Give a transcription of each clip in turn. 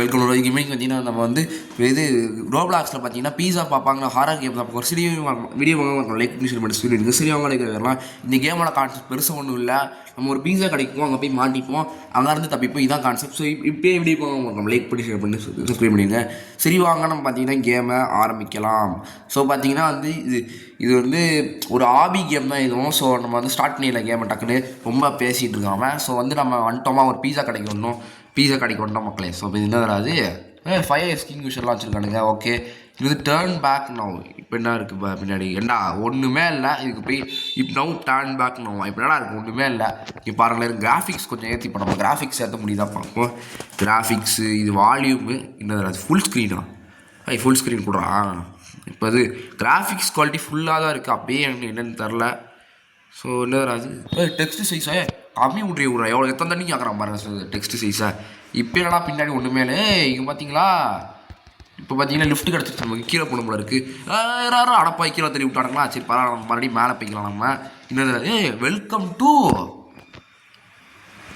Welcome gaming. பார்த்தீங்கன்னா நம்ம வந்து இது ரோப்ளாக்ஸில் பார்த்தீங்கன்னா பீஸா பார்ப்பாங்க, ஹாரர் கேம் தான் ஒரு சிறிய வீடியோ வாங்க லைக் பண்ணி பண்ணி சொல்லிடுங்க. சரி அவங்க லைக் வரலாம். இந்த கேமோட கான்செப்ட் பெருசாக ஒன்றும் இல்லை. நம்ம ஒரு பீஸா கிடைக்கும், அங்கே போய் மாட்டிப்போம், அங்கேருந்து தப்பிப்போம். இதான் கான்செப்ட். ஸோ இப்போயே எப்படி போவோம் நம்ம லைக் பண்ணி ஷேர் பண்ணி சப்ஸ்கிரைப் பண்ணிடுங்க. சரி வாங்க நம்ம பார்த்தீங்கன்னா கேமை ஆரம்பிக்கலாம். ஸோ பார்த்தீங்கன்னா வந்து இது வந்து ஒரு ஆபி கேம் தான் இதுவும். ஸோ நம்ம வந்து ஸ்டார்ட் பண்ணிடல கேமை டக்குன்னு ரொம்ப பேசிகிட்டு இருக்காம. ஸோ வந்து நம்ம வந்துட்டோமா ஒரு பீஸா கிடைக்கணும், பீஸா கிடைக்கணும் மக்களே. ஸோ இப்போ என்ன வராது ஃபயர் எக்ஸ்டிங்யூஷர்லாம் வச்சுருக்கானுங்க. ஓகே இது டேர்ன் பேக் நோ. இப்போ என்ன இருக்குது பின்னாடி என்ன ஒன்றுமே இல்லை. இதுக்கு போய் இப்போ நோ டேர்ன் பேக் நோ இப்போ என்னடா இருக்குது ஒன்றுமே இல்லை. இப்போ பாருங்களேன் கிராஃபிக்ஸ் கொஞ்சம் ஏற்றி இப்போ நம்ம கிராஃபிக்ஸ் ஏற்ற முடியுதா பார்ப்போம். கிராஃபிக்ஸு இது வால்யூமு என்ன அது ஃபுல் ஸ்க்ரீனா ஃபுல் ஸ்க்ரீன் கூடா. இப்போ அது கிராஃபிக்ஸ் குவாலிட்டி ஃபுல்லாக தான் இருக்குது. அப்படியே எனக்கு என்னென்னு தெரில. ஸோ என்ன அது டெக்ஸ்ட் சைஸே கம்மி விட்றி விட்றா எவ்வளோ எத்தனை தண்ணி கேட்குறான் பாருங்க டெக்ஸ்ட் சைஸை. இப்போ என்னடா பின்னாடி ஒன்றுமே இல்லை. இங்கே பார்த்தீங்களா இப்போ பார்த்தீங்கன்னா லிஃப்ட் கிடச்சிட்டு நமக்கு கீழே போன போல இருக்குது. அடப்பா கீழே தள்ளி விட்டானுங்களா. சரி பரவாயில்ல நம்ம மறுபடியும் மேலே போய்க்கலாம். நம்ம என்னது வெல்கம் டு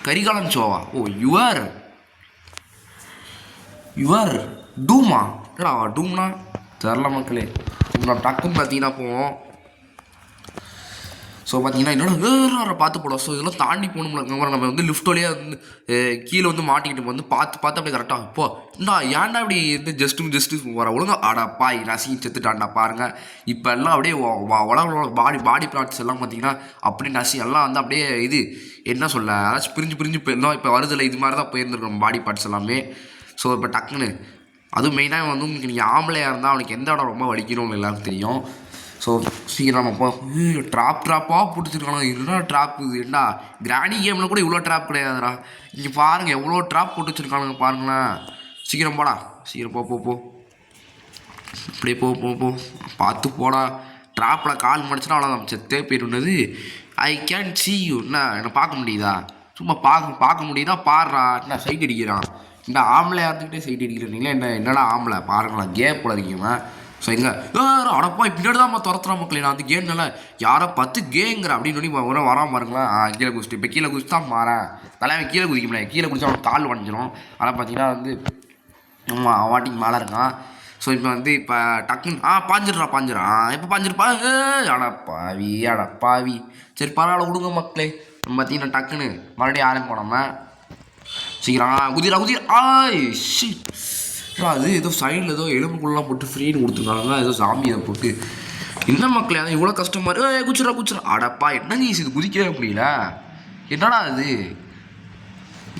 கரிகாலன் ஷோவா. ஓ யுவர் டூமா இல்லடா டூம்னா தெரில மக்களே. நம்ம டக்குன்னு பார்த்தீங்கன்னா போவோம். ஸோ பார்த்தீங்கன்னா என்னோட பார்த்து போடும். ஸோ இதெல்லாம் தாண்டி போகணும்ல. நம்ம வந்து லிஃப்ட் வழியாக வந்து கீழே வந்து மாட்டிக்கிட்டு வந்து பார்த்து அப்படியே கரெக்டாக இப்போ இந்தா ஏன்டா இப்படி வந்து ஜஸ்ட்டு வர ஒழுங்கா ஆடாப்பா நசி செத்துட்டான்டா பாருங்கள். இப்போ எல்லாம் அப்படியே உலக பாடி பார்ட்ஸ் எல்லாம் பார்த்தீங்கன்னா அப்படியே நசி எல்லாம் வந்து அப்படியே இது என்ன சொல்ல அதாச்சும் பிரிஞ்சு போயிருந்தோம். இப்போ வருதில்லை இது மாதிரி தான் போயிருந்துருக்கோம் பாடி பார்ட்ஸ் எல்லாமே. ஸோ இப்போ டக்குன்னு அதுவும் மெயினாக வந்து உங்களுக்கு நீங்கள் ஆம்பளையாக இருந்தால் அவனுக்கு எந்த இடம் ரொம்ப வலிக்கணும்னு எல்லாருக்கும் தெரியும். ஸோ சீக்கிரம் நம்ம ட்ராப்பாக போட்டுச்சிருக்காங்க. இதுனா ட்ராப் இது என்ன கிராணி கேமில் கூட இவ்வளோ ட்ராப் கிடையாதுடா. இங்கே பாருங்கள் எவ்வளோ ட்ராப் போட்டு வச்சுருக்கானுங்க பாருங்களேன். சீக்கிரம் போடா சீக்கிரம் போ இப்படியே போ பார்த்து போடா. ட்ராப்பில் கால் மடிச்சுனா அவ்வளோ நம்ம செத்தே போயிடுனது. I can see you. என்னை பார்க்க முடியுதா? சும்மா பார்க்க முடியுதா பாடுறா. என்ன சைட் அடிக்கிறான் இந்த ஆம்பளையாக இருந்துக்கிட்டே சைட் அடிக்கிறீங்களே என்னடா ஆம்பளை பாருங்களா கேப் போல இருக்கீங்க. ஸோ எங்கே அடப்பா பின்னாடி தான் நம்ம துரத்துறோம் மக்களே. நான் வந்து கேம்னால யாரோ 10 கேங்கிற அப்படின்னு சொல்லி வராமல் பாருங்களா. கீழே குதிச்சுட்டு இப்போ கீழே குதிச்சு தான் மாறேன் தலைவன் கீழே குதிக்க முடியாது. கீழே குதிச்சா அவன் கால் உடஞ்சிரும். ஆனால் பார்த்தீங்கன்னா வந்து வாட்டிக்கு மேலே இருக்கான். ஸோ இப்போ வந்து இப்போ டக்குன்னு பாஞ்சிடறான் இப்போ பாஞ்சிருப்பா. அடப்பாவி சரி பரவாயில்ல விடுங்க மக்களே. நம்ம பார்த்தீங்கன்னா டக்குன்னு மறுபடியும் ஆரம்பிப்போம். நம்ம சீக்கிரம் குதிரா அது ஏதோ சைடில் ஏதோ எலும்புக்குள்ளலாம் போட்டு ஃப்ரீன்னு கொடுத்துருக்காங்க. ஏதோ சாமியை போட்டு என்ன மக்களே அதான் இவ்வளோ கஷ்டமாக குச்சிரா அடப்பா என்னங்க இது குதிக்கவே முடியல. என்னடா அது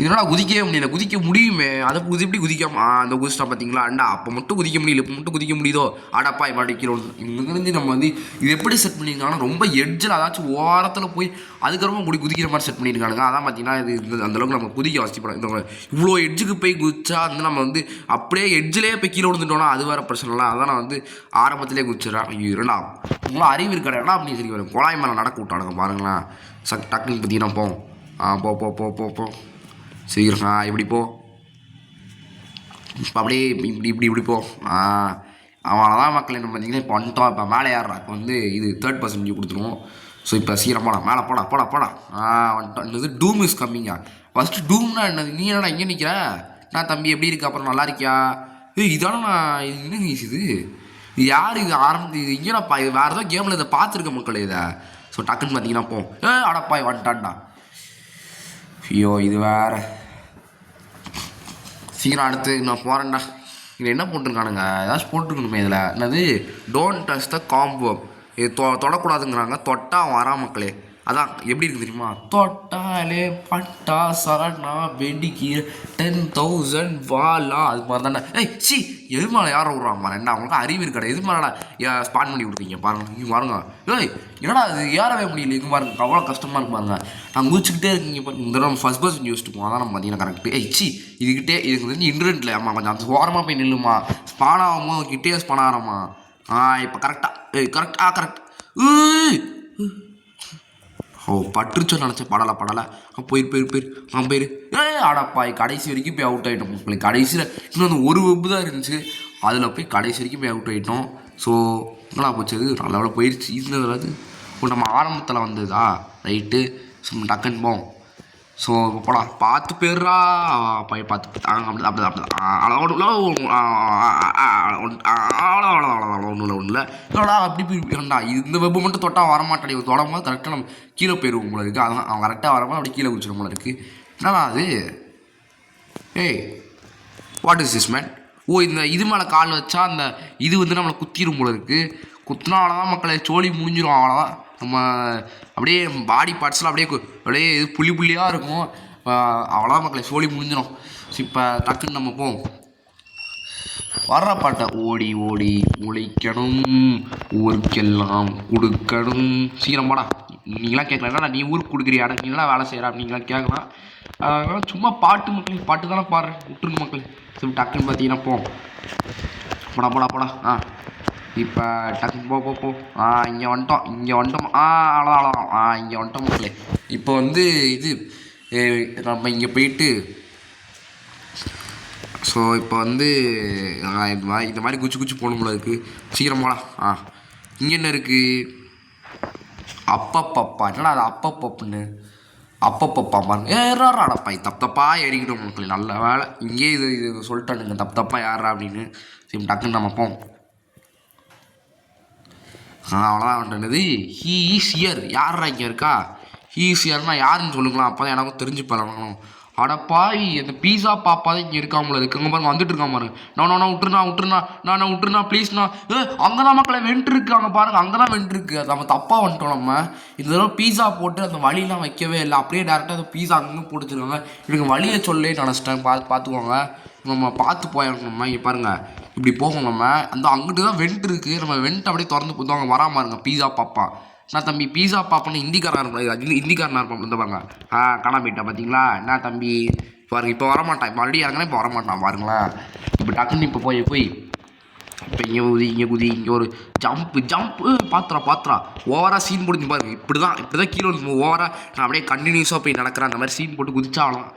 இதனால் குதிக்கவே முடியல. குதிக்க முடியுமே அதை எப்படி குதிக்காம அந்த குதிச்சிட்டா பார்த்தீங்களா. அண்டா அப்போ மட்டும் குதிக்க முடியல இப்போ மட்டும் குதிக்க முடியுதோ. அடப்பா இப்போ அடிக்கிறோம். இங்கேருந்து நம்ம வந்து இது எப்படி செட் பண்ணியிருக்காங்கன்னா ரொம்ப எட்ஜில் அதாச்சும் ஓரத்தில் போய் அதுக்கப்புறமா குதிக்கிற மாதிரி செட் பண்ணியிருக்கானுங்க. அதான் பார்த்தீங்கன்னா இது அந்தளவுக்கு நம்ம குதிக்க வசதிப்படும். இந்த இவ்வளோ எட்ஜுக்கு போய் குதிச்சா வந்து நம்ம வந்து அப்படியே எட்ஜிலே போய் கீழே விழுந்துட்டோம்னா அது வேறு பிரச்சனை இல்லை. அதான் நான் வந்து ஆரம்பத்திலே குதிச்சிடறேன். ஐயோ இரண்டா உங்களாம் அறிவு இருக்காடா அப்படின்னு சரி வரும். குழாய் மேலே நடக்க விட்டானுங்க பாருங்களேன். டக்குன்னு பார்த்தீங்கன்னா போவோம் போ சீக்கிரம் இப்படி போ. இப்போ அப்படியே இப்படி போ. அவனதான் மக்கள் என்ன பார்த்தீங்கன்னா இப்போ வந்துட்டோம். இப்போ மேலே ஏறுறாக்கு வந்து இது 3rd person வியூ கொடுத்துருவோம். ஸோ இப்போ சீக்கிரம் மேலே போடா வந்துட்டோம். இது டூம் இஸ் கம்மிங்க. ஃபஸ்ட்டு டூம்னா என்னது? நீ என்னடா இங்கே நிற்கிற? நான் தம்பி எப்படி இருக்கு அப்புறம் நல்லா இருக்கியா? இதான நான் இது என்ன இது யார் இது ஆரம்பித்து இது இங்கே நான் இது வேறு ஏதோ கேமில் இதை பார்த்துருக்க மக்கள் இதை. ஸோ டக்குன்னு பார்த்தீங்கன்னா போ அடப்பாய் வந்துட்டான்டா. ஐயோ இது வேறு சீக்கிரம் அடுத்து நான் போகிறேன்டா. இதில் என்ன போட்டிருக்கானுங்க ஏதாச்சும் போட்டிருக்கணுமே இதில் என்னது டோன்ட் டச் த காம்போ. இது தொடக்கூடாதுங்கிறாங்க. தொட்டா வரான் மக்களே. அதான் எப்படி இருக்குது தெரியுமா? தொட்டாலே பட்டா சரணா வெடிக்கி 10,000 வாலா அது மாதிரி தானே. எது மேலே யாரை விட்றாங்க ரெண்டா அவங்களுக்கு அறிவு இருக்காது. எது மேலே ஸ்பான் பண்ணி விட்ருக்கீங்க பாருங்க. இங்கே பாருங்க என்னடா அது ஏறவே முடியல. இங்கே பாருங்க அவ்வளோ கஷ்டமாக இருக்கு பாருங்க. நான் குதிச்சுக்கிட்டே இருக்கீங்க பாருங்க. இந்த நம்ம ஃபஸ்ட் பர்சன் யூஸ்ட்டு போவோம். அதான் நம்ம பார்த்தீங்கன்னா கரெக்டு. இதுக்கிட்டே இதுக்கு தெரிஞ்சு இன்டர்நெட்டில் ஆமாம் கொஞ்சம் அந்த ஓரமாக போய் நில்லுமா. ஸ்பான் ஆகாமல் கிட்டே ஸ்பான் ஆகிறோமா. இப்போ கரெக்ட் பட்டுருச்சோ நினச்சேன். படலை போயிரு ஆடாப்பாய் கடைசி வரைக்கும் போய் அவுட் ஆகிட்டோம் உங்களுக்கு. கடைசியில் இன்னும் ஒரு வெப்பு தான் இருந்துச்சு. அதில் போய் கடைசி வரைக்கும் போய் அவுட் ஆகிட்டோம். ஸோ நல்லா போச்சு. அது நல்லா போயிடுச்சு. இது நம்ம ஆரம்பத்தில் வந்ததா ரைட்டு. ஸோ டக்குன்னு போவோம். ஸோ போடா பார்த்து போயிடுறா போய் பார்த்து அப்படி அப்படி அப்படி ஒன்றும் இல்லை ஒன்றும் இல்லைடா அப்படி போய்டா இந்த வெப்பு மட்டும் தொட்டால் வரமாட்டாடி தொடும் போது கரெக்டாக நம்ம கீழே போயிடுவோம் போல இருக்குது அதான் அவன் கரெக்டாக வரமா அப்படி கீழே குடிச்சிடும் போல இருக்குது என்னடா அது ஏய் வாட் இஸ் திஸ் மேன் ஓ இந்த இது மேலே கால் வச்சா அந்த இது வந்து நம்மளை குத்திடும் போல இருக்குது குத்தினா அவ்வளோதான் மக்களை சோழி முடிஞ்சிடும் அவ்வளோதான் நம்ம அப்படியே பாடி பார்ட்ஸ்லாம் அப்படியே இது புள்ளி புள்ளியாக இருக்கும் அவ்வளோதான் மக்களை சோழி முடிஞ்சிடும் இப்போ டக்குன்னு நம்ம போவோம் வர்ற பாட்டை ஓடி ஓடி உழைக்கணும் ஊருக்கெல்லாம் கொடுக்கணும் சீக்கிரம் போடா நீங்களாம் கேட்கலாம் நீ ஊருக்கு கொடுக்குறியாடா நீங்களாம் வேலை செய்கிறா அப்படிங்களாம் கேட்கலாம் சும்மா பாட்டு மக்களே பாட்டு தானே பாடுறேன் விட்டுருங்க மக்களே சரி டக்குன்னு பார்த்தீங்கன்னா போடா போடா போடா இப்போ டக்குன்னு போ இங்கே வந்துட்டோம் அவ்வளோதான் இங்கே வந்துட்டோம் மக்களே இப்போ வந்து இது நம்ம இங்கே போயிட்டு ஸோ இப்போ வந்து இந்த மாதிரி குச்சி போகணும் போல இருக்குது சீக்கிரம் போடா இங்கே என்ன இருக்குது அப்பப்பப்பா என்னடா அது அப்பப்பப்புன்னு அப்பப்பப்பா பாருங்க ஏறாடப்பா தப்பா ஏறிக்கிட்டோம் மக்களே நல்ல வேலை இங்கேயே இது சொல்லிட்டானுங்க தப்பா ஏறா அப்படின்னு சரி டக்குன்னு நம்ம போவோம் அவ்வளோதான் வந்துட்டது ஹீ ஈஸ் ஹியர் யாரா இங்கே இருக்கா ஹீ ஈஸ் ஹியர்னா யாருன்னு சொல்லுங்களா அப்போ தான் எனக்கும் தெரிஞ்சு பழகணும் அடப்பாய் அந்த பீஸா பாப்பா தான் இங்கே இருக்காமல இருக்குங்க பாருங்க வந்துட்டு இருக்காம பாருங்க நான் விட்டுருண்ணா ப்ளீஸ்ண்ணா அங்கே தான் மக்களை வென்ட்ருக்கு அங்கே பாருங்க அங்கே தான் வென்ட்ருக்கு அது நம்ம தப்பாக வந்துட்டோம் நம்ம இந்த தடவை பீஸா போட்டு அந்த வழியெலாம் வைக்கவே இல்லை அப்படியே டேரெக்டாக அந்த பீஸா அங்கே போட்டுருக்காங்க எனக்கு வழியை சொல்லே நினச்சிட்டேன் பார்த்துக்கோங்க நம்ம பார்த்து போயிடணும் நம்ம இங்கே பாருங்கள் இப்படி போகும் நம்ம அந்த அங்கிட்டு தான் வெண்ட் இருக்குது நம்ம வெண்ட் அப்படியே திறந்து போதும் அவங்க வராமல் இருங்க பீஸா பாப்பா நான் தம்பி பீஸா பாப்பான்னு ஹிந்திக்காரன் இருப்பாங்க ஹிந்திக்காரனாக இருப்பான் இருந்தப்பாங்க காணாம போயிட்டா பார்த்தீங்களா என்ன தம்பி பாருங்க இப்போ வரமாட்டான் மறுபடியும் இறங்கினா இப்போ வரமாட்டான் பாருங்களேன் இப்போ டக்குன்னு இப்போ போய் இப்போ இங்கே குதி இங்கே ஒரு ஜம்ப்பு பாத்திரா ஓவராக சீன் போட்டு பாருங்க இப்படி தான் கீழே வந்து ஓவராக நான் அப்படியே கண்டினியூஸாக போய் நடக்கிறேன் அந்த மாதிரி சீன் போட்டு குதிச்சாலும்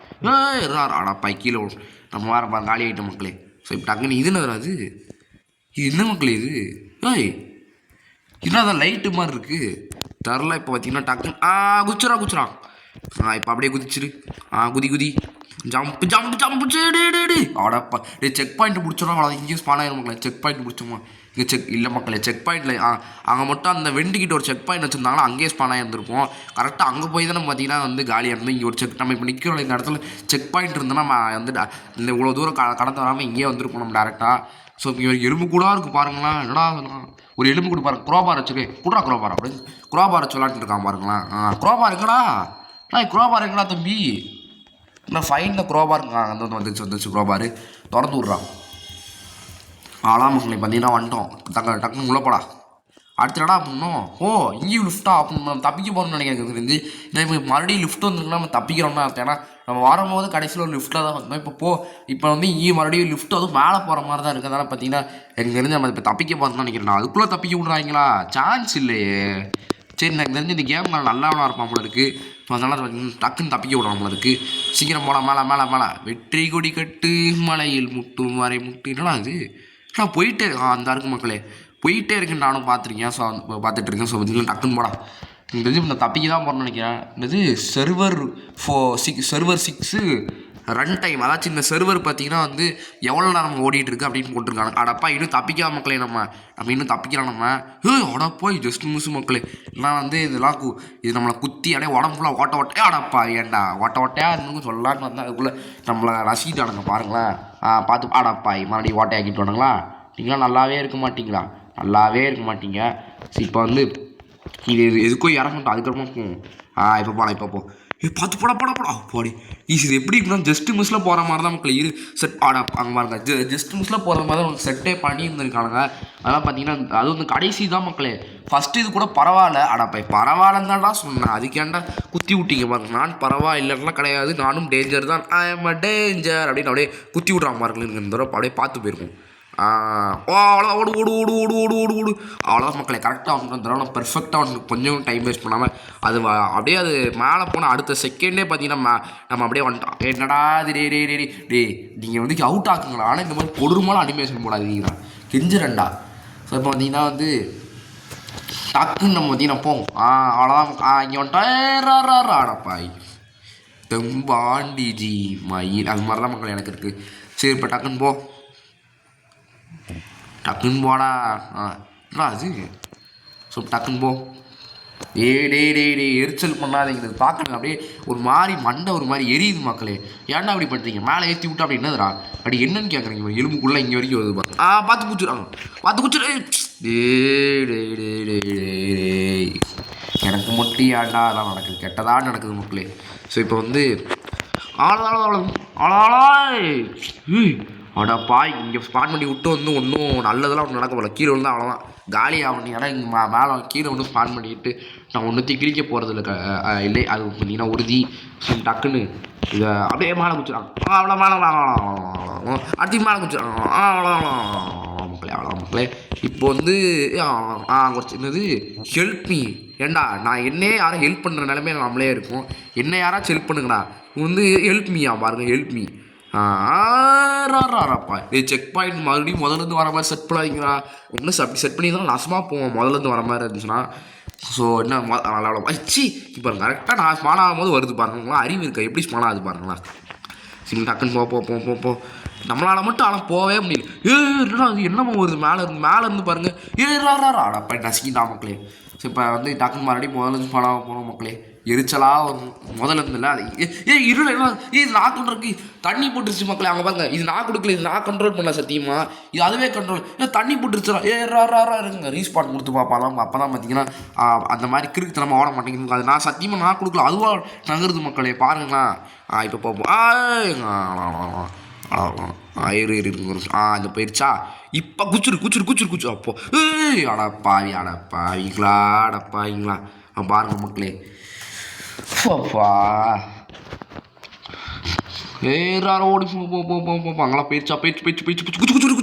ஆடாப்பா கீழே நம்ம வேறு காலி ஆகிட்ட மக்களே ஸோ இப்போ டக்குன்னு இது என்ன வராது இது என்ன மக்களே இது இன்னும் அதான் லைட்டு மாதிரி இருக்குது தரல இப்போ பார்த்தீங்கன்னா டக்குன்னு குதிச்சுரா இப்போ அப்படியே குதிச்சிரு குதி ஜம்ப்பு டே ஆடாப்பா செக் பாயிண்ட் பிடிச்சோம் அவ்வளோ இங்கேயும் ஸ்பான் ஆகிடும் மக்களே செக் பாயிண்ட் பிடிச்சோமா இங்கே இல்லை மக்களே செக் பாயிண்டில் அங்கே மட்டும் அந்த வெண்டுக்கிட்ட ஒரு செக் பாயிண்ட் வச்சுருந்தாங்களா அங்கேயே ஸ்பான் ஆகியிருந்திருப்போம் கரெக்டாக அங்கே போய் தான் நம்ம பார்த்தீங்கன்னா வந்து காலியாக இருந்தோம் இங்கே ஒரு நம்ம இப்போ நிற்கிறோம் இந்த இடத்துல செக் பாயிண்ட் இருந்தோன்னா நம்ம வந்து இந்த இவ்வளோ தூரம் கடந்து வராமல் இங்கேயே வந்திருப்போம் நம்ம டேரெக்டாக ஸோ இங்கே எலும்பு கூட இருக்குது பாருங்களேன் என்னடா ஒரு எலும்பு கூட பாருங்க குரோபார் வச்சுரு குட்ரா குரோபார் அப்படி குரோபார் வச்சு விளாண்டுட்டு இருக்கான் பாருங்களேன் குரோபார் எங்கடா குரோபார் எங்கடா தம்பி இன்னும் ஃபைனில் குரோபார் அந்த வந்துச்சு குரோபார் திறந்து விட்றான் மக்களே பார்த்தீங்கன்னா வந்துட்டோம் டக்குன்னு உள்ளப்படா அடுத்தடா பண்ணோம் இங்கேயும் லிஃப்ட்டா நம்ம தப்பிக்க போகிறோம்னு நினைக்கிறேன் தெரிஞ்சு இப்போ மறுபடியும் லிஃப்ட் வந்துருக்குன்னா நம்ம தப்பிக்கிறோம்னா அர்த்தம் ஏன்னா நம்ம வரும்போது கடைசியில் ஒரு லிஃப்ட்டில் தான் வந்தோம் இப்போ வந்து இங்கேயும் மறுபடியும் லிஃப்ட் அதுவும் மேலே போகிற மாதிரி தான் இருக்குது அதனால் பார்த்தீங்கன்னா எங்கேருந்து நம்ம இப்போ தப்பிக்க போகிறோம்னு நினைக்கிறேன் அதுக்குள்ளே தப்பிக்க விட்றாங்களா சான்ஸ் இல்லையே சரி எனக்கு தெரிஞ்சு இந்த கேம் நல்லாவனா இருப்பான் போல இருக்குது ஸோ அதனால் டக்குன்னு தப்பிக்க விடுறான் போல இருக்குது சீக்கிரம் போகலாம் மேலே வெற்றி கொடி கட்டு மலையில் முட்டும் வரை முட்டு என்னடா அது நான் போயிட்டே அந்த இருக்கு மக்களே போயிட்டே இருக்குன்னு நானும் பார்த்துருக்கேன் ஸோ பார்த்துட்ருக்கேன் ஸோ பார்த்தீங்கன்னா டக்குன்னு போடா எனக்கு தெரிஞ்சு நான் தப்பிக்க தான் போகிறேன்னு நினைக்கிறேன் இது சர்வர் 6 ரன் டைம் அதாச்சும் இந்த சர்வர் பார்த்தீங்கன்னா வந்து எவ்வளோ நேரம் ஓடிட்டு இருக்கு அப்படின்னு போட்டிருக்காங்க அடப்பா இன்னும் தப்பிக்காம மக்களே நம்ம இன்னும் தப்பிக்கலாம் நம்ம அடப்பா ஜஸ்ட் மிஸ் மக்களே நான் வந்து இதெல்லாம் இது நம்மளை குத்தி அப்படியே உடம்பு ஃபுல்லாக ஓட்டையா அடப்பா ஏன்டா ஓட்டையா இருந்துன்னு சொல்லலான்னு வந்தால் அதுக்குள்ளே நம்மளை ரசிக்கிட்டானுங்க பாருங்களேன் பார்த்து அடப்பா மறுபடியும் ஓட்டையாக்கிட்டு வானுங்களா நீங்களாம் நல்லாவே இருக்க மாட்டீங்க சரி இப்போ வந்து இது எதுக்கும் இறங்கட்டும் அதுக்கப்புறமா போவோம் இப்போ போ பார்த்து போடா போடி இது எப்படி இருக்குன்னா ஜஸ்ட் மிஸ்ஸில் போகிற மாதிரி தான் மக்கள் செட் அங்கே பாருங்க ஜஸ்ட் மிஸ்ஸில் போகிற மாதிரி தான் உங்களுக்கு செட்டே பண்ணி இருந்திருக்கானுங்க அதெல்லாம் பார்த்தீங்கன்னா அது வந்து கடைசி தான் மக்களே ஃபஸ்ட்டு இது கூட பரவாயில்ல பரவாயில்லன்னு தான்டா சொன்னேன் அதுக்கேண்டா குத்தி விட்டீங்க பாருங்க நான் பரவாயில்லலாம் கிடையாது நானும் டேஞ்சர் தான் ஐ எம் அ டேஞ்சர் அப்படின்னு அப்படியே குத்தி விட்றாங்க பாருங்க இந்த தடவை அப்படியே பார்த்து போயிருக்கோம் அவ்வளோதான் ஓடு அவ்வளோதான் மக்களே கரெக்டாக வந்துட்டு பெர்ஃபெக்டாக வந்து கொஞ்சம் டைம் வேஸ்ட் பண்ணாமல் அது அப்படியே அது மேலே போனால் அடுத்த செகண்டே பார்த்தீங்கன்னா நம்ம அப்படியே வந்துட்டோம் என்னடா இது டே நீங்கள் வந்து அவுட் ஆக்குங்களா ஆனால் இந்த மாதிரி கொடூரமான அனிமேஷன் போடாதீங்களா கெஞ்சிரண்டா ஸோ இப்போ பார்த்தீங்கன்னா வந்து டக்குன்னு நம்ம பார்த்தீங்கன்னா போவோம் அவ்வளோதான் இங்கே வந்துட்டோம் ஆடப்பாய் தெம்பாண்டிஜி மயில் அது மாதிரி தான் மக்கள் எனக்கு இருக்குது. சரி இப்போ டக்குன்னு போ, டக்குன்னு போடா. என்ன அது? ஸோ டக்குன்னு போ. டே எரிச்சல் பண்ணாதீங்க. இது பார்க்கணும் அப்படியே ஒரு மாதிரி மண்டை ஒரு மாதிரி எரியுது மக்களே. ஏன்டா அப்படி பண்ணுறீங்க? மேலே ஏற்றி விட்டா அப்படி என்னதுடா அப்படி என்னன்னு கேட்குறீங்க? எலும்புக்குள்ளே இங்கே வரைக்கும் வருது பாரு. பார்த்து குச்சிடுறாங்க, பார்த்து குச்சிடு. எனக்கு மட்டும் ஏன்டா அதான் நடக்குது, கெட்டதான் நடக்குது மக்களே. ஸோ இப்போ வந்து அடப்பா இங்கே ஸ்பாட் பண்ணி விட்டு வந்து ஒன்றும் நல்லதெல்லாம் ஒன்றும் நடக்க போகல. கீழே வந்து அவ்வளோதான் காலி ஆகணும். ஏன்னா இங்கே மேலே கீழே வந்து ஸ்பாட் பண்ணிட்டு நான் ஒன்றுத்தையும் கிழிக்க போகிறது இல்லை. அது பார்த்தீங்கன்னா உறுதி. டக்குன்னு இதை அப்படியே மேலே குச்சிடுறாங்க. அவ்வளோ மேலே அடுத்து மேலே குச்சிடுறாங்க. அவ்வளோ மக்களே. இப்போ வந்து சின்னது ஹெல்ப் மீ. ஏண்டா நான் என்னையே யாரும் ஹெல்ப் பண்ணுற நிலைமை நம்மளே இருக்கும். என்ன யாராச்சும் ஹெல்ப் பண்ணுங்கடா. வந்து ஹெல்ப் மீயா பாருங்க, ஹெல்ப் மீ. ராப்பா இது செக் பாயிண்ட் மறுபடியும் முதலேருந்து வர மாதிரி செட் பண்ணாதீங்களா? ஒன்றும் அப்படி செட் பண்ணி தான் நாசமாக போவோம் முதலேருந்து வர மாதிரி இருந்துச்சுன்னா. ஸோ என்ன நல்லா வச்சு இப்போ கரெக்டாக நான் ஸ்மான் ஆகும்போது வருது பாருங்களா. அறிவு இருக்கா எப்படி ஸ்மான் ஆகுது பாருங்களா. சரி டக்குன்னு போ. நம்மளால் மட்டும் ஆனால் போகவே முடியல. அது என்னமோ வருது மேலேருந்து பாருங்கள். அடப்பா நசிக்கிட்டா மக்களே. ஸோ இப்போ வந்து டக்குன்னு மறுபடியும் முதலேருந்து ஸ்மான் ஆக போகிறோம் மக்களே. எரிச்சலாக வரும் முதல்ல இருந்தில்ல. அது இருள் என்ன இது நான் கொண்டுருக்கு தண்ணி போட்டுருச்சு மக்களே. அவங்க பாருங்க, இது நான் கொடுக்கல, இது நான் கண்ட்ரோல் பண்ணல சத்தியமா. இது அதுவே கண்ட்ரோல் தண்ணி போட்டுருச்சுடா. இருங்க ரீஸ்பாட் கொடுத்து பார்ப்பாலாம். அப்போ தான் பார்த்தீங்கன்னா அந்த மாதிரி கிறுக்குத்தனமாக ஓட மாட்டேங்குது. அது நான் சத்தியமாக நான் கொடுக்கல, அதுவாக நகருது மக்களே பாருங்களா. இப்போ பார்ப்போம். இந்த போயிடுச்சா. இப்போ குச்சிரு அப்போ அடப்பாவிங்களா பாருங்க மக்களே. ஓடி அங்கெல்லாம் போயிடுச்சா போயிடுச்சு குச்சுரு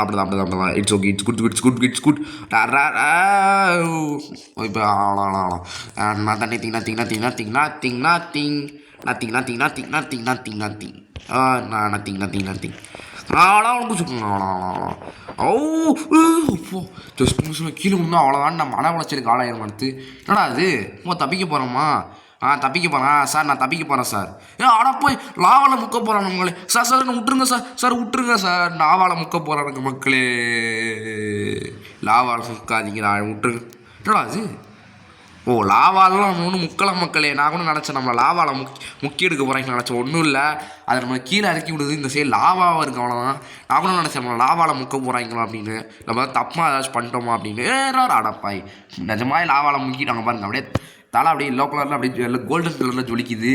அப்படிதான். It's okay, it's good. இப்போ நத்திங் ஜஸ்ட் நிமிஷம் கீழே வந்து அவ்வளோதான். நான் மன உளைச்சலுக்கு ஆளாயிரம் எடுத்து என்னடா அது தப்பிக்க போகிறோமா? தப்பிக்க போகிறேன் சார், நான் தப்பிக்க போகிறேன் சார். ஆனால் போய் லாவால் முக்க போகிறான் நம்மளே. சார் என்ன விட்டுருங்க சார் விட்டுருங்க சார். லாவால் முக்க போகிறானுங்க மக்களே. லாவால் முக்காதீங்க, விட்டுருங்க. என்னடா அது? லாவாலாம் நம்ம ஒன்றும் முக்கலாம் மக்களே. நான் கூட நினச்சேன் நம்மளை லாவாவில் முக்கி எடுக்க போகிறாங்கன்னு நினச்சேன். ஒன்றும் இல்லை, அதை நம்மளை கீழே இறக்கி விடுது. இந்த சைடு லாவாவாக இருக்கு அவ்வளோதான். நான் கூட நினச்சேன் நம்மளை லாவாவில் முக்க போகிறாங்களா அப்படின்னு. நம்ம தப்பாக ஏதாச்சும் பண்ணிட்டோமா அப்படின்னு. அடப்பாய் நிஜமாக லாவாவில் முக்கிட்டாங்க பாருங்க. அப்படியே தலை அப்படியே எல்லோ கலரில் அப்படியே எல்லாம் கோல்டன் கலரில் ஜொலிக்குது.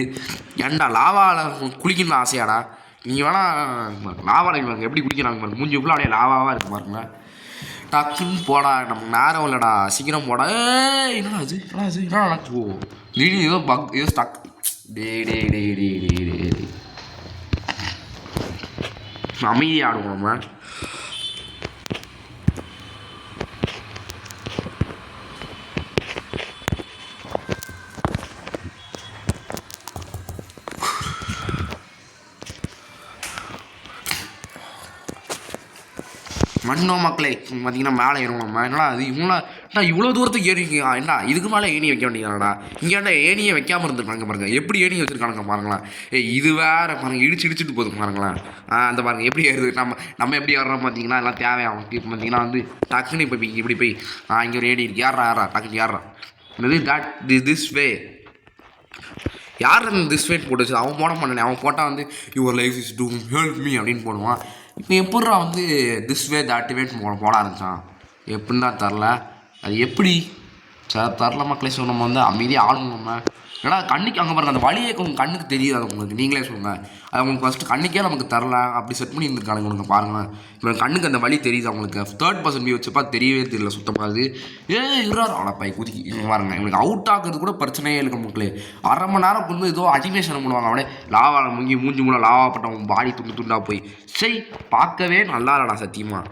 ஏன்டா லாவாவில் குளிக்கணும்னு ஆசையாடா? நீங்கள் வேணால் லாவாவில் எப்படி குளிக்கிறாங்க பாருங்க. மூஞ்சி ஃபுல்லாக அப்படியே லாவாவாக இருக்கு பாருங்களேன். டக்குன்னு போடா, நமக்கு நேரம் இல்லைடா, சீக்கிரம் போடா. என்னடா நடக்குது? திடீர்னு ஏதோ பக் ஏதோ ஸ்டக். அமைதி ஆடுவோம் நம்ம. மண்ணோம் மக்களே. பார்த்தீங்கன்னா மேலே ஏறும் நம்ம. என்னடா அது இவ்வளோ தூரத்துக்கு ஏறிங்க. என்ன இதுக்கு மேலே ஏணி வைக்க வேண்டியதாடா. இங்கேண்டா ஏணியை வைக்காமல் இருந்துருக்காங்க பாருங்கள். எப்படி ஏணி வச்சுருக்கானுங்க பாருங்களேன். இது வேறு பாருங்கள், இடிச்சுட்டு போதும் பாருங்களேன். அந்த பாருங்கள் எப்படி ஏறுது. நம்ம எப்படி ஏறுறோம் பார்த்தீங்கன்னா எல்லாம் தேவையாகும். இப்போ பார்த்தீங்கன்னா வந்து டக்குன்னு இப்போ இப்படி போய் இங்கே ஒரு ஏணி இருக்கு. யாரா டக்குன்னு யாரா என்னது திஸ் வே. யார் அந்த திஸ் வே போட்டு வச்சு அவன் போட மாட்டானே. அவன் போட்டால் வந்து your life is to help me அப்படின்னு போடுவான். இப்போ எப்பட்றா வந்து திஸ் வே தட் வே போட ஆரம்பித்தான் எப்படின்னு தான் தரல. அது எப்படி சார் தரல மக்களே. ஸோ நம்ம வந்து அமைதியாக ஆடணும். நம்ம ஏன்னா கண்ணுக்கு அங்கே பாருங்கள், அந்த வழியே உங்கள் கண்ணுக்கு தெரியுது. அது உங்களுக்கு நீங்களே சொல்லுங்கள். அது உங்களுக்கு ஃபஸ்ட்டு கண்ணுக்கே நமக்கு தரல. அப்படி செட் பண்ணி இருந்துருக்காங்க உங்களுக்கு பாருங்கள். இப்போ கண்ணுக்கு அந்த வழி தெரியுது அவங்களுக்கு. 3rd person வியூ வச்சப்பா தெரியவே தெரியல சுத்தமாக. அது இருறாரு அவ்வளோப்பா குதிக்கி பாருங்கள். இவங்களுக்கு அவுட் ஆகுறது கூட பிரச்சனையே இல்லை மக்களே. 1/2 மணி நேரம் வந்து ஏதோ அனிமேஷன் பண்ணுவாங்க. அப்படியே லாவாவில் மூஞ்சி மூலம் லாவா பட்டவங்க பாடி துண்டாக போய் பார்க்கவே நல்லா இல்லடா சத்தியமாக.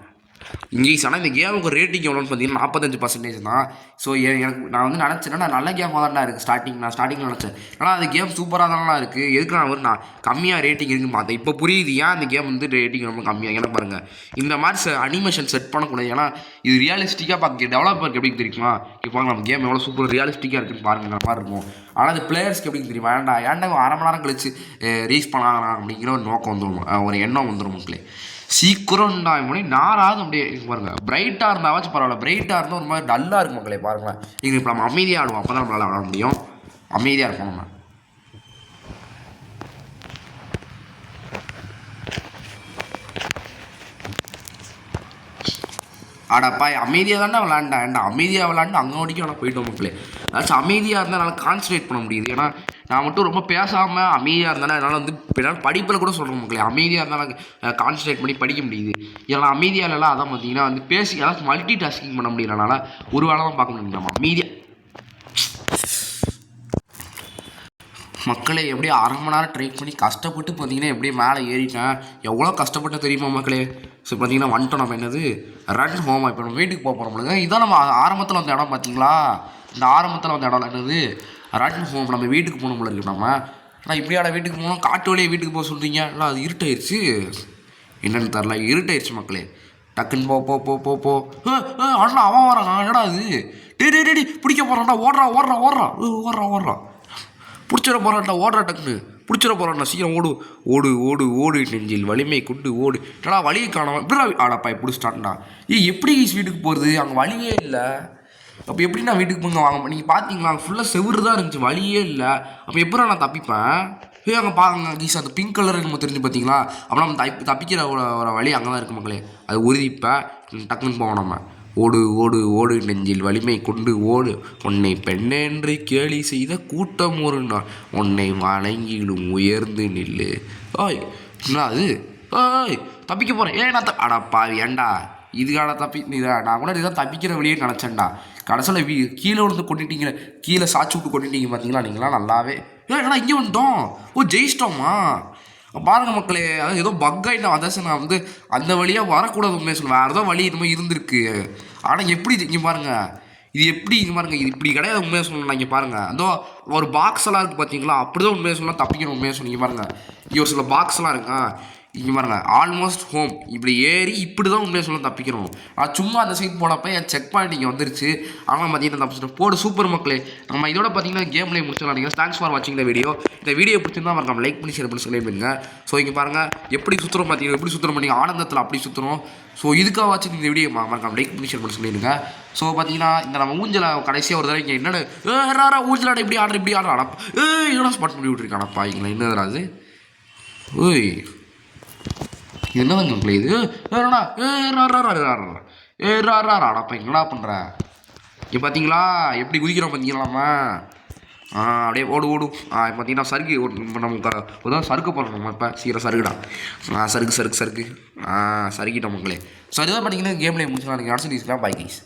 இங்கிலீஷ். ஆனால் இந்த கேமுக்கு ரேட்டிங் எவ்வளோன்னு பார்த்தீங்கன்னா 45% தான். ஸோ எனக்கு நான் வந்து நினச்சேன்னா நான் நல்ல கேமாக தான் இருக்குது ஸ்டார்டிங்கில் நினச்சேன். ஆனால் அந்த கேம் சூப்பராக தானே இருக்குது. எதுக்கு நான் கம்மியாக ரேட்டிங் இருக்குன்னு பார்த்தேன். இப்போ புரியுது ஏன் அந்த கேம் வந்து ரேட்டிங் ரொம்ப கம்மியாக. ஏன்னா பாருங்கள் இந்த மாதிரி அனிமேஷன் செட் பண்ணக்கூடாது. ஏன்னா இது ரியலிஸ்டிக்காக பார்க்க டெவலப்பருக்கு எப்படி தெரியுமா இப்போ நம்ம கேம் எவ்வளோ சூப்பர் ரியலிஸ்டிக்காக இருக்குன்னு பாருங்கிற மாதிரி இருக்கும். ஆனால் அது பிளேயர்ஸ்க்கு எப்படி தெரியுமா ஏன்டா அரை மணி நேரம் கழிச்சு ரீச் பண்ணலாம் அப்படிங்கிற ஒரு நோக்கம் வந்துடும், ஒரு எண்ணம் வந்துடும் மக்களே. சீக்கிரம்டா முடி நாராவது அப்படியே பாருங்க. பிரைட்டாக இருந்தாவாச்சும் பரவாயில்ல, பிரைட்டாக இருந்தால் ஒரு மாதிரி டல்லாக இருக்கும் மக்களே. பாருங்களேன் இங்கே இப்போ நம்ம அமைதியாக ஆடுவோம், அப்போ தான் நம்மளால் ஆட முடியும். அமைதியாக இருப்போம் நம்ம. ஆடாப்பா அமைதியாக தானே விளாண்டா அமைதியாக விளாண்டு அங்கே வரைக்கும் ஆனால் போயிட்டோம் மக்களே. அதாச்சும் அமைதியாக இருந்தால் என்னால் கான்சன்ட்ரேட் பண்ண முடியுது. ஏன்னா நான் மட்டும் ரொம்ப பேசாமல் அமைதியாக இருந்தாலும் என்னால் வந்து என்னால் படிப்பில் கூட சொல்கிறேன் மக்களே. அமைதியாக இருந்தாலும் கான்சன்ட்ரேட் பண்ணி படிக்க முடியுது. ஏன்னா அமைதியாக இல்லைலாம் அதான் பார்த்தீங்கன்னா வந்து பேசி ஏதாச்சும் மல்டி டாஸ்கிங் பண்ண முடியலனால ஒரு வேலை தான் பார்க்க முடியும். நம்ம அமைதியாக மக்களே எப்படியே அரை மணி நேரம் ட்ரை பண்ணி கஷ்டப்பட்டு பார்த்தீங்கன்னா எப்படியே மேலே ஏறிட்டேன். எவ்வளோ கஷ்டப்பட்டு தெரியுமா மக்களே. ஸோ பார்த்தீங்கன்னா வந்துட்டோம் நம்ம. என்னது ரன் ஹோமா. இப்போ நம்ம வீட்டுக்கு போக போகிறோம்லங்க. இதான் நம்ம ஆரம்பத்தில் வந்த இடம் பார்த்தீங்களா. இந்த ஆரம்பத்தில் வந்த இடம் என்னது ரன் ஹோம். நம்ம வீட்டுக்கு போகணும்ல இருக்கு நம்ம. ஆனால் இப்படியாட வீட்டுக்கு போகணும், காட்டு வழியே வீட்டுக்கு போக சொல்கிறீங்க. இல்லை அது இருட்டாயிருச்சு, என்னென்னு தெரில, இருட்டாயிருச்சு மக்களே. டக்குன்னு போ போ போ போ போ அண்ணா அவன் வரான். என்னடா அது டே பிடிக்க போகிறான்டா. ஓடுறா பிடிச்சிட போகிறான்டா. ஓடுறா டக்குன்னு பிடிச்சிட போகிறான்டா. சீக்கிரம் ஓடு ஓடு ஓடு ஓடு நெஞ்சில் வலிமை கொண்டு ஓடு. ஏடா வழியை காணாமல் இப்படிடா ஆடாப்பா பிடிச்சிட்டான்டா. எப்படி வீட்டுக்கு போகிறது, அங்கே வழியே இல்லை. அப்போ எப்படி நான் வீட்டுக்கு போங்க வாங்க. நீங்கள் பார்த்தீங்களா அங்கே ஃபுல்லாக செவுறு தான் இருந்துச்சு, வழியே இல்லை. அப்போ எப்போ நான் தப்பிப்பேன். அங்கே பாருங்க கீஸ் அந்த பிங்க் கலர் நம்ம தெரிஞ்சு பார்த்தீங்களா. அப்புறம் நம்ம தப்பிக்கிற ஒரு வழி அங்கே தான் இருக்குது மக்களே. அது உறுதிப்பேன் டக்குன்னு போவோம் நம்ம. ஓடு ஓடு ஓடு நெஞ்சில் வலிமை கொண்டு ஓடு. உன்னை பெண்ணென்று கேலி செய்த கூட்டம் ஒரு நாள் உன்னை வணங்கிடும் உயர்ந்து நில்லு. ஓய் என்ன அது. ஓய் தப்பிக்க போகிறேன். நான் அடப்பா ஏண்டா இதுக்கான நான் கூட இதுதான் தப்பிக்கிற வழியே நினச்சேன்டா. கடைசியில் கீழே விழுந்து கொண்டுட்டீங்க, கீழே சாச்சி விட்டு கொண்டுட்டீங்க பார்த்தீங்களா. நீங்களாம் நல்லாவே ஏன்னா இங்கே வந்துட்டோம். ஜெயிச்சிட்டோமா பாருங்க மக்களே. அதாவது ஏதோ பக்காயிட்டா. அதாச்சும் நான் வந்து அந்த வழியாக வரக்கூடாது உண்மையை சொல்லுவேன். வேறு ஏதோ வழி இது மாதிரி இருந்திருக்கு. ஆனால் எப்படி இங்கே பாருங்கள், இது எப்படி இங்கே பாருங்கள், இது இப்படி கிடையாது உண்மையாக சொல்லணும். இங்கே பாருங்கள் அதோ ஒரு பாக்ஸ் எல்லாம் இருக்குது பார்த்தீங்களா. அப்படி தான் உண்மையாக சொல்லலாம், தப்பிக்கணும் உண்மையாக சொன்னீங்க பாருங்கள். இங்கே ஒரு சில பாக்ஸ் எல்லாம் இருக்கா. இங்கே பாருங்கள் ஆல்மோஸ்ட் ஹோம். இப்படி ஏறி இப்படி தான் உண்மையாக சொல்ல தப்பிக்கணும். நான் சும்மா அந்த சைட் போனப்போ என் செக் பாயிண்ட் இங்கே வந்துருச்சு. ஆனால் பார்த்தீங்கன்னா தப்பிச்சிட்டேன். போடு சூப்பர் மக்களே. நம்ம இதோட பார்த்தீங்கன்னா கேம்லேயே முடிச்சிடலாம். நீங்கள் தேங்க்ஸ் ஃபார் வாட்சிங் இந்த வீடியோ. இந்த வீடியோ பிடிச்சிருந்தா மறக்காம லைக் பண்ணி ஷேர் பண்ணி சொல்லிடுங்க. ஸோ இங்கே பாருங்கள் எப்படி சுற்றுறோம் பார்த்தீங்கன்னா, எப்படி சுற்றுறோம் பண்ணி ஆனந்தத்தில் அப்படி சுற்றுறோம். ஸோ இதுக்காக வாட்சி இந்த வீடியோ மறக்காம லைக் பண்ணி ஷேர் பண்ணி சொல்லிடுங்க. ஸோ பார்த்தீங்கன்னா இந்த நம்ம ஊஞ்சலை கடைசியாக ஒரு தடவை இங்கே என்னடா ஊஞ்சலாட இப்படி ஆடுற அடப்பா என்னடா ஸ்பாட் பண்ணி விட்டுருக்கானப்பா. இங்கே என்னதுடா அது. ஓய் என்னதான் மக்களே இது. அடப்பா என்னடா பண்ணுற. இங்கே பார்த்தீங்களா எப்படி குதிக்கிறோம் பார்த்தீங்களாமா. அப்படியே ஓடு ஓடு. பார்த்தீங்கன்னா சருக்கு நமக்கு ஒரு சறுக்க போகிறோம் நம்ம. இப்போ சீக்கிரம் சருகுடா. சருக்கு சருக்கிட்டோம் மக்களே. ஸோ அதுதான் பார்த்தீங்கன்னா கேம்லேயே முடிச்சுலாம். எனக்கு ஆன்சர் பாய் கைஸ்.